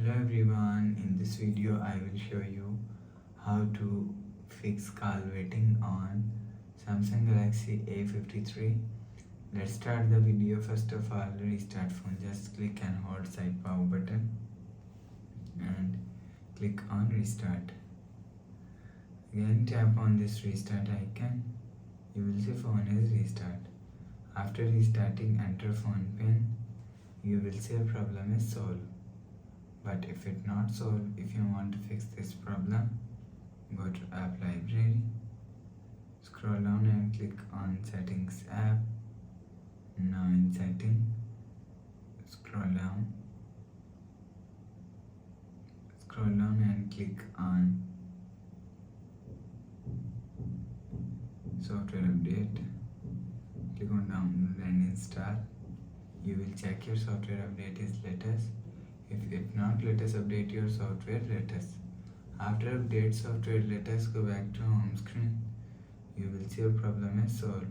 Hello everyone, in this video I will show you how to fix call waiting on Samsung Galaxy A53. Let's start the video. First of all, restart phone. Just click and hold side power button and click on restart. Again tap on this restart icon. You will see phone is restart. After restarting, enter phone pin. You will see a problem is solved. But if it not solved, if you want to fix this problem, go to app library, scroll down and click on settings app. Now in setting, scroll down and click on software update. Click on download and install. You will check your software update is latest. If it not, let us update your software latest. After update software latest, go back to home screen. You will see your problem is solved.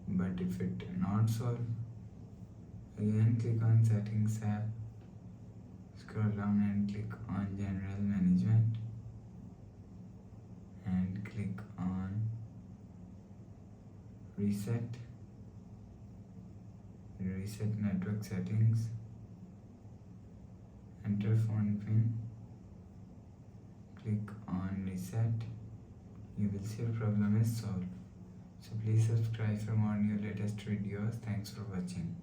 But if it not solved, again click on settings app. Scroll down and click on general management and click on reset network settings. Enter phone pin, click on reset. You will see your problem is solved. So please subscribe for more new latest videos. Thanks for watching.